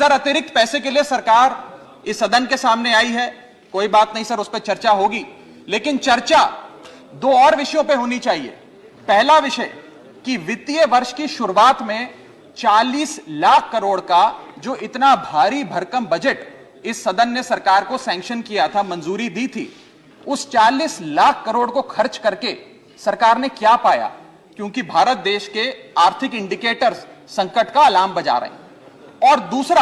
Sir अतिरिक्त पैसे के लिए सरकार इस सदन के सामने आई है, कोई बात नहीं सर, उस पर चर्चा होगी, लेकिन चर्चा दो और विषयों पे होनी चाहिए। पहला विषय कि वित्तीय वर्ष की शुरुआत में 40 लाख करोड़ का जो इतना भारी भरकम बजट इस सदन ने सरकार को सैंक्शन किया था, मंजूरी दी थी, उस 40 लाख करोड़ को खर्च करके सरकार ने क्या पाया? क्योंकि भारत देश के आर्थिक इंडिकेटर्स संकट का अलार्म बजा रहे हैं। और दूसरा,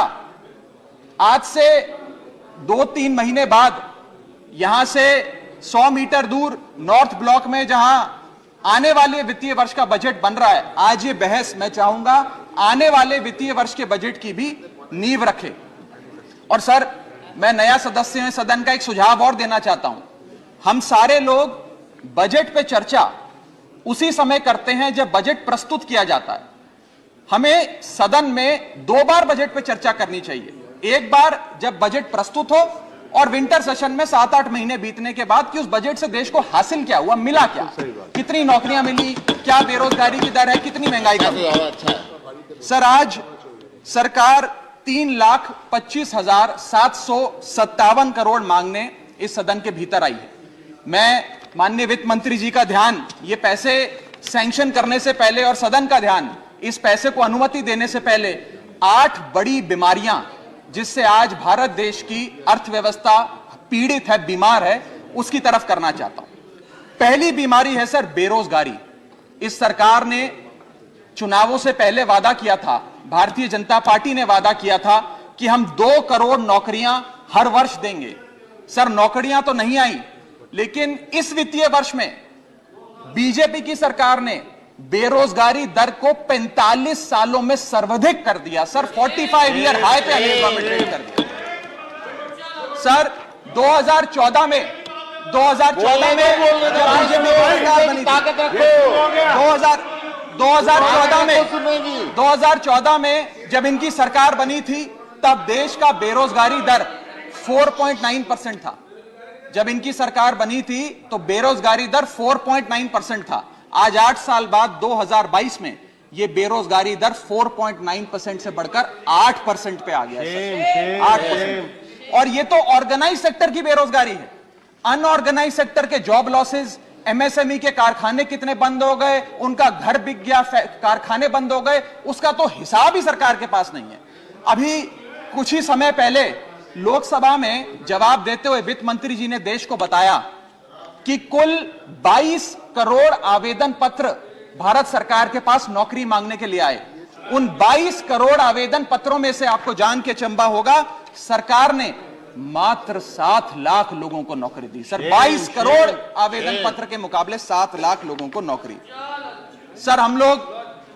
आज से 2-3 महीने बाद यहां से 100 मीटर दूर नॉर्थ ब्लॉक में जहां आने वाले वित्तीय वर्ष का बजट बन रहा है, आज ये बहस मैं चाहूंगा आने वाले वित्तीय वर्ष के बजट की भी नींव रखे। और सर, मैं नया सदस्य सदन का एक सुझाव और देना चाहता हूं। हम सारे लोग बजट पे चर्चा उसी समय करते हैं जब बजट प्रस्तुत किया जाता है। हमें सदन में 2 बार बजट पे चर्चा करनी चाहिए। एक बार जब बजट प्रस्तुत हो और विंटर सेशन में 7-8 महीने बीतने के बाद कि उस बजट से देश को हासिल क्या हुआ, मिला क्या, कितनी नौकरियां मिली, क्या बेरोजगारी की दर है, कितनी महंगाई कम है। सर, आज सरकार 3,25,757 करोड़ मांगने इस सदन के भीतर आई है। मैं माननीय वित्त मंत्री जी का ध्यान ये पैसे सैंक्शन करने से पहले और सदन का ध्यान इस पैसे को अनुमति देने से पहले 8 बड़ी बीमारियां जिससे आज भारत देश की अर्थव्यवस्था पीड़ित है, बीमार है, उसकी तरफ करना चाहता हूं। पहली बीमारी है सर बेरोजगारी। इस सरकार ने चुनावों से पहले वादा किया था, भारतीय जनता पार्टी ने वादा किया था कि हम 2 करोड़ नौकरियां हर वर्ष देंगे। सर, नौकरियां तो नहीं आई, लेकिन इस वित्तीय वर्ष में बीजेपी की सरकार ने बेरोजगारी दर को 45 सालों में सर्वाधिक कर दिया। सर, 45 ईयर हाई पे अनएम्प्लॉयमेंट कर दिया। सर, 2014 में जब बीजेपी की सरकार बनी थी, 2014 में जब इनकी सरकार बनी थी, तब देश का बेरोजगारी दर 4.9% था। जब इनकी सरकार बनी थी तो बेरोजगारी दर 4.9% था। आज 8 साल बाद 2022 में यह बेरोजगारी दर 4.9% से बढ़कर 8% पे आ गया है। 8%। और ये तो ऑर्गेनाइज सेक्टर की बेरोजगारी है। अनऑर्गेनाइज सेक्टर के जॉब लॉसेस, एमएसएमई के कारखाने कितने बंद हो गए, उनका घर बिक गया, कारखाने बंद हो गए, उसका तो हिसाब ही सरकार के पास नहीं है। अभी कुछ ही समय पहले लोकसभा में जवाब देते हुए वित्त मंत्री जी ने देश को बताया कि कुल 22 करोड़ आवेदन पत्र भारत सरकार के पास नौकरी मांगने के लिए आए। उन 22 करोड़ आवेदन पत्रों में से आपको जान के चंबा होगा, सरकार ने मात्र 7 लाख लोगों को नौकरी दी। सर, 22 करोड़ आवेदन पत्र के मुकाबले 7 लाख लोगों को नौकरी। सर, हम लोग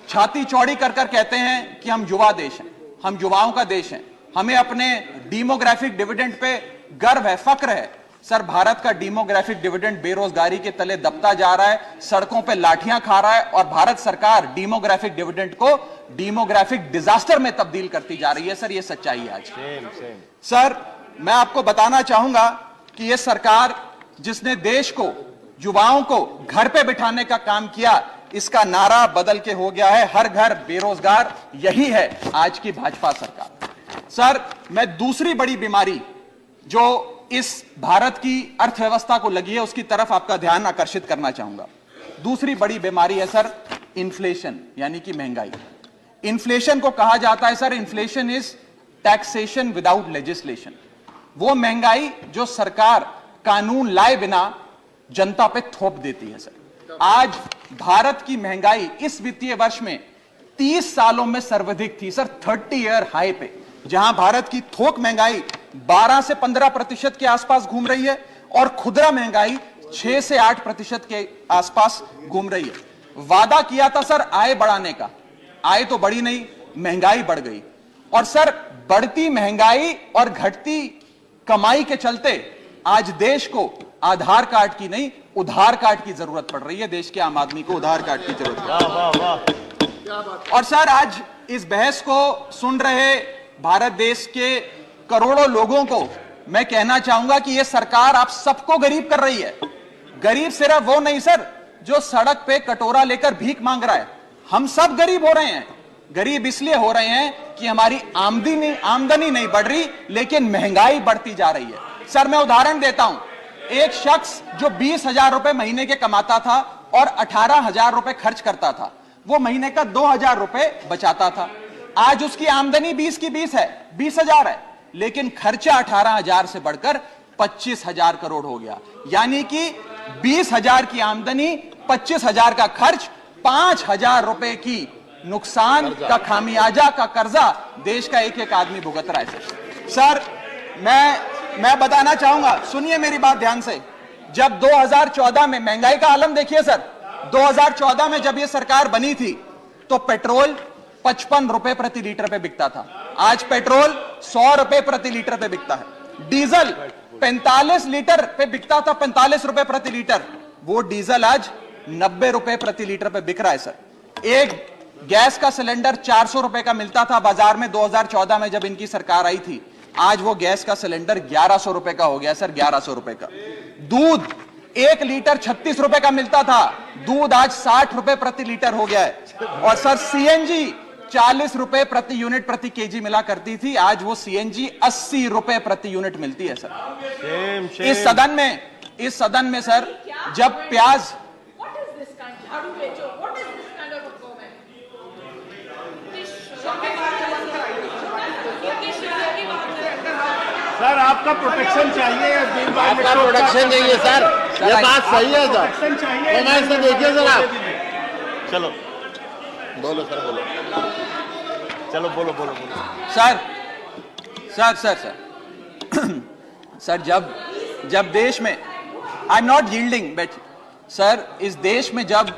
छाती चौड़ी कर कर कहते हैं कि हम युवा देश हैं, हम युवाओं का देश हैं, हमें अपने डेमोग्राफिक डिविडेंड पे गर्व है, फक्र है। सर, भारत का डेमोग्राफिक डिविडेंड बेरोजगारी के तले दबता जा रहा है, सड़कों पे लाठियां खा रहा है, और भारत सरकार डेमोग्राफिक डिविडेंड को डेमोग्राफिक डिजास्टर में तब्दील करती जा रही है। सर, ये सच्चाई है आज। सर, मैं आपको बताना चाहूंगा कि यह सरकार जिसने देश को, युवाओं को घर पे बिठाने का काम किया, इसका नारा बदल के हो गया है हर घर बेरोजगार। यही है आज की भाजपा सरकार। सर, मैं दूसरी बड़ी बीमारी जो इस भारत की अर्थव्यवस्था को लगी है उसकी तरफ आपका ध्यान आकर्षित करना चाहूंगा। दूसरी बड़ी बीमारी है सर इन्फ्लेशन, यानी कि महंगाई। इन्फ्लेशन को कहा जाता है sir, inflation is taxation without legislation. वो महंगाई जो सरकार कानून लाए बिना जनता पे थोप देती है। सर, आज भारत की महंगाई इस वित्तीय वर्ष में 30 सालों में सर्वाधिक थी। सर, 30 ईयर हाई पे, जहां भारत की थोक महंगाई 12 से 15% के आसपास घूम रही है और खुदरा महंगाई 6 से 8% के आसपास घूम रही है। वादा किया था सर आय बढ़ाने का, आय तो बढ़ी नहीं, महंगाई बढ़ गई। और सर, बढ़ती महंगाई और घटती कमाई के चलते आज देश को आधार कार्ड की नहीं, उधार कार्ड की जरूरत पड़ रही है। देश के आम आदमी को उधार कार्ड की जरूरत है। और सर, आज इस बहस को सुन रहे भारत देश के करोड़ों लोगों को मैं कहना चाहूंगा कि यह सरकार आप सबको गरीब कर रही है। गरीब सिर्फ वो नहीं सर जो सड़क पे कटोरा लेकर भीख मांग रहा है, हम सब गरीब हो रहे हैं। गरीब इसलिए हो रहे हैं कि हमारी आमदनी नहीं बढ़ रही, लेकिन महंगाई बढ़ती जा रही है। सर मैं उदाहरण देता हूं, एक शख्स जो 20,000 रुपए महीने के कमाता था और 18,000 रुपए खर्च करता था, वो महीने का 2,000 रुपए बचाता था। आज उसकी आमदनी 20 की 20 है, 20,000 है, लेकिन खर्चा 18,000 से बढ़कर 25,000 करोड़ हो गया। यानी कि 20,000 की आमदनी, 25,000 का खर्च, 5,000 रुपए की नुकसान का खामियाजा का कर्जा देश का एक एक आदमी भुगत रहा है। सर मैं बताना चाहूंगा, सुनिए मेरी बात ध्यान से। जब 2014 में महंगाई का आलम देखिए सर, 2014 में जब यह सरकार बनी थी तो पेट्रोल 55 रुपए प्रति लीटर पे बिकता था। आज पेट्रोल 100 रुपए प्रति लीटर पे बिकता है। डीजल 45 लीटर पे बिकता था, 45 रुपए प्रति लीटर, वो डीजल आज 90 रुपए प्रति लीटर पे बिक रहा है सर। एक गैस का सिलेंडर 400 रुपए का मिलता था बाजार में 2014 में जब इनकी सरकार आई थी, आज वो गैस का सिलेंडर 1100 रुपए का हो गया सर, 1100 रुपए का। दूध 1 लीटर 36 रुपए का मिलता था, दूध आज 60 रुपए प्रति लीटर हो गया है। और सर सीएनजी 40 रुपए प्रति यूनिट प्रति केजी मिला करती थी, आज वो सीएनजी 80 रुपए प्रति यूनिट मिलती है सर। इस सदन में सर जब प्याज सर आपका प्रोटेक्शन चाहिए, आपका प्रोटेक्शन चाहिए सर, ये बात सही है सर। प्रोटेक्शन चाहिए, तो देखिए सर आप, चलो बोलो सर, बोलो, चलो बोलो बोलो बोलो sir sir sir sir sir जब देश में, I am not yielding but sir, इस देश में जब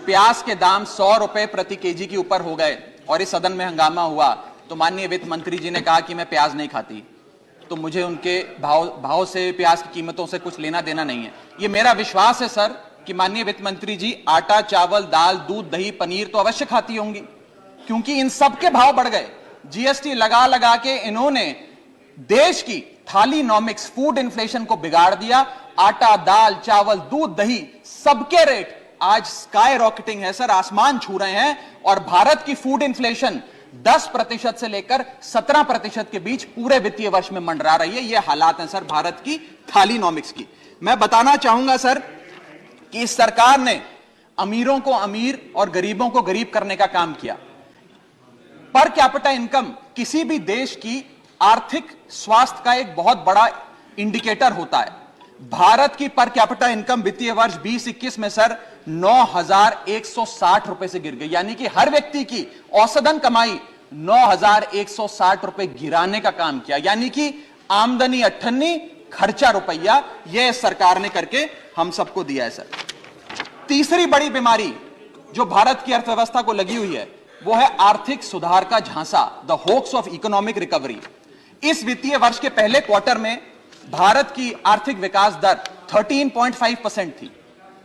प्याज के दाम 100 रुपए प्रति केजी के ऊपर हो गए और इस सदन में हंगामा हुआ, तो माननीय वित्त मंत्री जी ने कहा कि मैं प्याज नहीं खाती, तो मुझे उनके भाव से, प्याज की कीमतों से कुछ लेना देना नहीं है। ये मेरा विश्वास है सर कि माननीय वित्त मंत्री जी आटा, चावल, दाल, दूध, दही, पनीर तो अवश्य खाती होंगी, क्योंकि इन सब के भाव बढ़ गए। जीएसटी लगा लगा के इन्होंने देश की थालीनॉमिक्स, फूड इन्फ्लेशन को बिगाड़ दिया। आटा, दाल, चावल, दूध, दही, सबके रेट आज स्काई रॉकेटिंग है सर, आसमान छू रहे हैं। और भारत की फूड इन्फ्लेशन 10% से लेकर 17% के बीच पूरे वित्तीय वर्ष में मंडरा रही है। ये हालात हैं सर भारत की थालीनॉमिक्स की। मैं बताना चाहूंगा सर कि इस सरकार ने अमीरों को अमीर और गरीबों को गरीब करने का काम किया। पर कैपिटा इनकम किसी भी देश की आर्थिक स्वास्थ्य का एक बहुत बड़ा इंडिकेटर होता है। भारत की पर कैपिटा इनकम वित्तीय वर्ष 2021 में सर 9,160 रुपए से गिर गई, यानी कि हर व्यक्ति की औसतन कमाई 9,160 रुपए गिराने का काम किया। यानी कि आमदनी 98, खर्चा रुपया, यह सरकार ने करके हम सबको दिया है सर। तीसरी बड़ी बीमारी जो भारत की अर्थव्यवस्था को लगी हुई है वो है आर्थिक सुधार का झांसा, the hoax of economic recovery. इस वित्तीय वर्ष के पहले क्वार्टर में भारत की आर्थिक विकास दर 13.5% थी।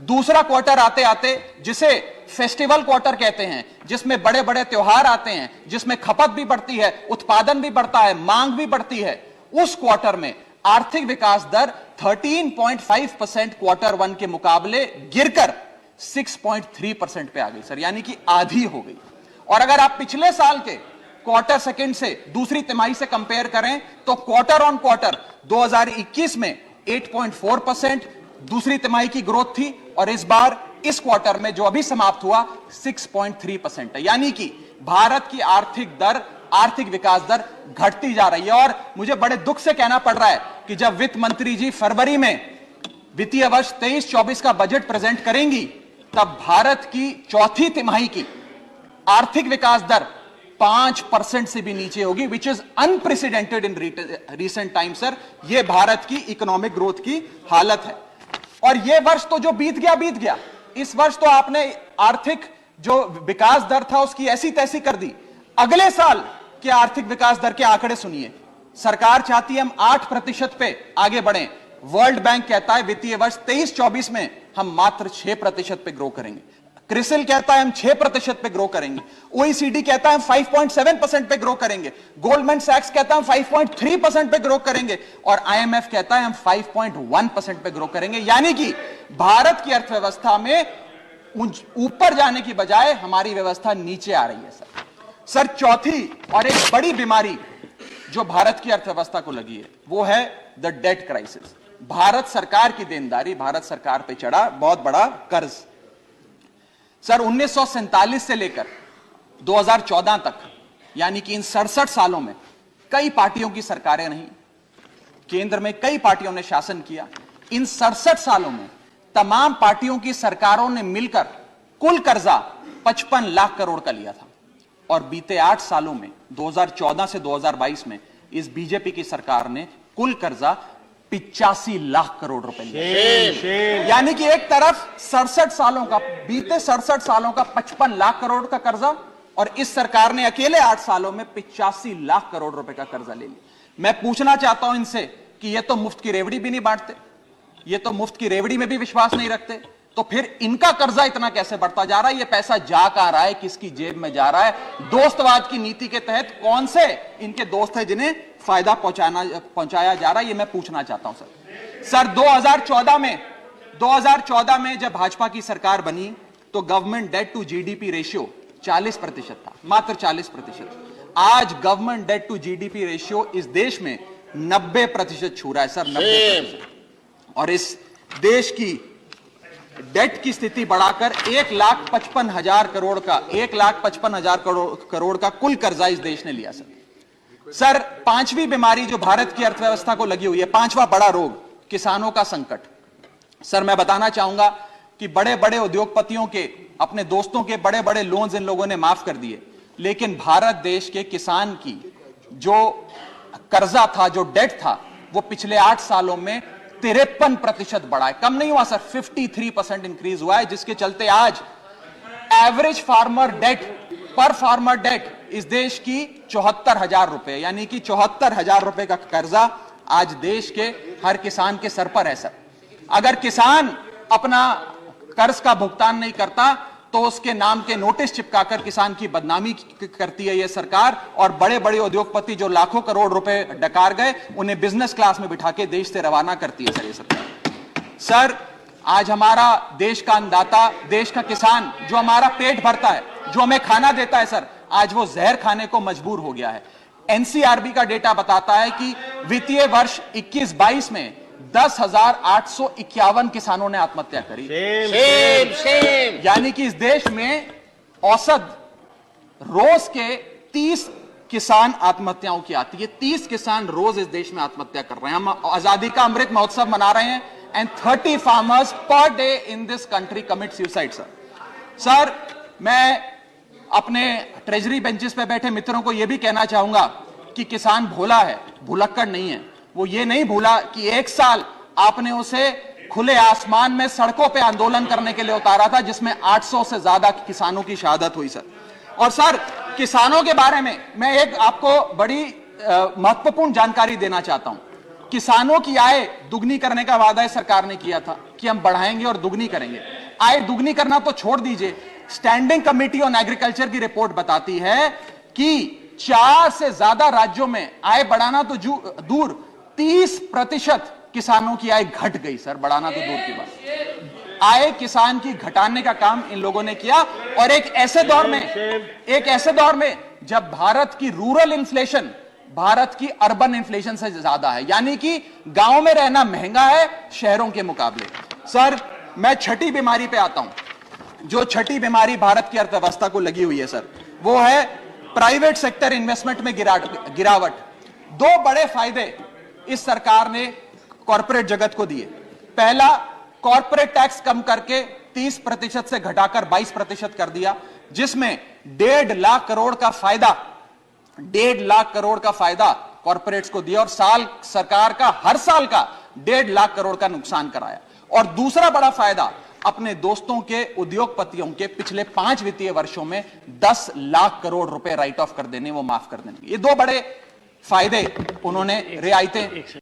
दूसरा क्वार्टर आते आते, जिसे फेस्टिवल क्वार्टर कहते हैं, जिसमें बड़े बड़े त्योहार आते हैं, जिसमें खपत भी बढ़ती है, उत्पादन भी बढ़ता है, मांग भी बढ़ती है, उस क्वार्टर में आर्थिक विकास दर 13.5% क्वार्टर 1 के मुकाबले गिरकर 6.3% पे आ गई सर, यानी कि आधी हो गई। और अगर आप पिछले साल के क्वार्टर सेकंड से दूसरी तिमाही से कंपेयर करें तो क्वार्टर ऑन क्वार्टर 2021 में 8.4% दूसरी तिमाही की ग्रोथ थी, और इस बार इस क्वार्टर में जो अभी समाप्त हुआ 6.3% है। यानी कि भारत की आर्थिक विकास दर घटती जा रही है। और मुझे बड़े दुख से कहना पड़ रहा है कि जब वित्त मंत्री जी फरवरी में वित्तीय वर्ष 23-24 का बजट प्रेजेंट करेंगी, तब भारत की चौथी तिमाही की आर्थिक विकास दर 5% से भी नीचे होगी, which is unprecedented in recent time sir. यह भारत की इकोनॉमिक ग्रोथ की हालत है। और यह वर्ष तो जो बीत गया, इस वर्ष तो आपने आर्थिक जो विकास दर था उसकी ऐसी तैसी कर दी। अगले साल के आर्थिक विकास दर के आंकड़े सुनिए। सरकार चाहती है हम 8% पे आगे बढ़ें। वर्ल्ड बैंक कहता है वित्तीय वर्ष 23-24 में हम मात्र 6% पे ग्रो करेंगे। क्रिसिल कहता है हम 6% पे ग्रो करेंगे। ओईसीडी कहता है हम 5.7% पे ग्रो करेंगे। गोल्डमैन सैक्स कहता है हम 5.3% पे ग्रो करेंगे, और आईएमएफ कहता है हम 5.1% पे ग्रो करेंगे। यानी कि भारत की अर्थव्यवस्था में ऊपर जाने की बजाय हमारी व्यवस्था नीचे आ रही है सर। सर चौथी और एक बड़ी बीमारी जो भारत की अर्थव्यवस्था को लगी है वो है द डेट क्राइसिस। भारत सरकार की देनदारी, भारत सरकार पे चढ़ा बहुत बड़ा कर्ज। सर 1947 से लेकर 2014 तक, यानी कि इन 67 सालों में कई पार्टियों की सरकारें रहीं, केंद्र में कई पार्टियों ने शासन किया। इन 67 सालों में तमाम पार्टियों की सरकारों ने मिलकर कुल कर्जा 55 लाख करोड़ का लिया था, और बीते 8 सालों में 2014 से 2022 में इस बीजेपी की सरकार ने कुल कर्जा 85 लाख करोड़ रुपए लिया। यानी कि एक तरफ 67 सालों का, बीते 67 सालों का 55 लाख करोड़ का कर्जा, और इस सरकार ने अकेले 8 सालों में 85 लाख करोड़ रुपए का कर्जा ले लिया। मैं पूछना चाहता हूं इनसे कि ये तो मुफ्त की रेवड़ी भी नहीं बांटते, ये तो मुफ्त की रेवड़ी में भी विश्वास नहीं रखते, तो फिर इनका कर्जा इतना कैसे बढ़ता जा रहा है? ये पैसा जा कहां रहा है, किसकी जेब में जा रहा है? दोस्तवाद की नीति के तहत कौन से इनके दोस्त हैं जिन्हें फायदा पहुंचाया जा रहा है? ये मैं पूछना चाहता हूं सर 2014 में जब भाजपा की सरकार बनी तो government debt to GDP ratio 40% था, मात्र 40%। आज government debt to GDP ratio इस देश में 90% छू रहा है सर, 90%। और इस देश की डेट की स्थिति बढ़ाकर 1,55,000 करोड़ का 1,55,000 करोड़ का कुल कर्जा इस देश ने लिया सर। पांचवी बीमारी जो भारत की अर्थव्यवस्था को लगी हुई है, पांचवा बड़ा रोग, किसानों का संकट। सर मैं बताना चाहूंगा कि बड़े बड़े उद्योगपतियों के, अपने दोस्तों के बड़े बड़े लोन्स इन लोगों ने माफ कर दिए, लेकिन भारत देश के किसान की जो कर्जा था, जो डेट था, वो पिछले 8 सालों में 53% बढ़ा है, कम नहीं हुआ सर, 53% इंक्रीज हुआ है, जिसके चलते आज एवरेज फार्मर डेट, पर फार्मर डेट इस देश की 74,000 रुपए, यानी कि 74,000 रुपए का कर्जा आज देश के हर किसान के सर पर है सर। अगर किसान अपना कर्ज का भुगतान नहीं करता तो उसके नाम के नोटिस चिपकाकर किसान की बदनामी करती है यह सरकार, और बड़े बड़े उद्योगपति जो लाखों करोड़ रुपए डकार गए उन्हें बिजनेस क्लास में बिठा के देश से रवाना करती है सर ये सरकार। सर आज हमारा देश का अन्नदाता, देश का किसान जो हमारा पेट भरता है, जो हमें खाना देता है सर, आज वो जहर खाने को मजबूर हो गया है। एनसीआरबी का डेटा बताता है कि वित्तीय वर्ष 21-22 में 10,851 किसानों ने आत्महत्या करी। यानी कि इस देश में औसत रोज के 30 किसान आत्महत्याओं की आती है, 30 किसान रोज इस देश में आत्महत्या कर रहे हैं। हम आजादी का अमृत महोत्सव मना रहे हैं, and 30 farmers per day in this country commit suicide sir. मैं अपने ट्रेजरी बेंचेस पे बैठे मित्रों को यह भी कहना चाहूंगा कि किसान भोला है, भुलक्कड़ नहीं है। वो ये नहीं भूला कि 1 साल आपने उसे खुले आसमान में सड़कों पे आंदोलन करने के लिए उतारा था, जिसमें 800 से ज्यादा किसानों की शहादत हुई सर। और सर किसानों के बारे में मैं एक आपको बड़ी महत्वपूर्ण जानकारी देना चाहता हूं। किसानों की आय दुगनी करने का वादा सरकार ने किया था कि हम बढ़ाएंगे और दुगनी करेंगे। आय दुगनी करना तो छोड़ दीजिए, स्टैंडिंग कमेटी ऑन एग्रीकल्चर की रिपोर्ट बताती है कि 4 से ज्यादा राज्यों में आय बढ़ाना तो दूर, 30% किसानों की आय घट गई सर, बढ़ाना तो दूर की बात। आय किसान की घटाने का काम इन लोगों ने किया, और एक ऐसे दौर में जब भारत की रूरल इन्फ्लेशन भारत की अर्बन इन्फ्लेशन से ज्यादा है, यानी कि गांव में रहना महंगा है शहरों के मुकाबले। सर मैं छठी बीमारी पे आता हूं। जो छठी बीमारी भारत की अर्थव्यवस्था को लगी हुई है सर, वो है प्राइवेट सेक्टर इन्वेस्टमेंट में गिरावट। 2 बड़े फायदे इस सरकार ने कॉर्पोरेट जगत को दिए। पहला, कॉर्पोरेट टैक्स कम करके 30% से घटाकर 22% कर दिया, जिसमें 1.5 लाख करोड़ का फायदा कॉर्पोरेट्स को दिया, और सरकार का हर साल का 1.5 लाख करोड़ का नुकसान कराया। और दूसरा बड़ा फायदा, अपने दोस्तों के उद्योगपतियों के पिछले 5 वित्तीय वर्षों में 10 लाख करोड़ रुपए राइट ऑफ कर देने, वो माफ कर देने। ये 2 बड़े फायदे उन्होंने, रियायतें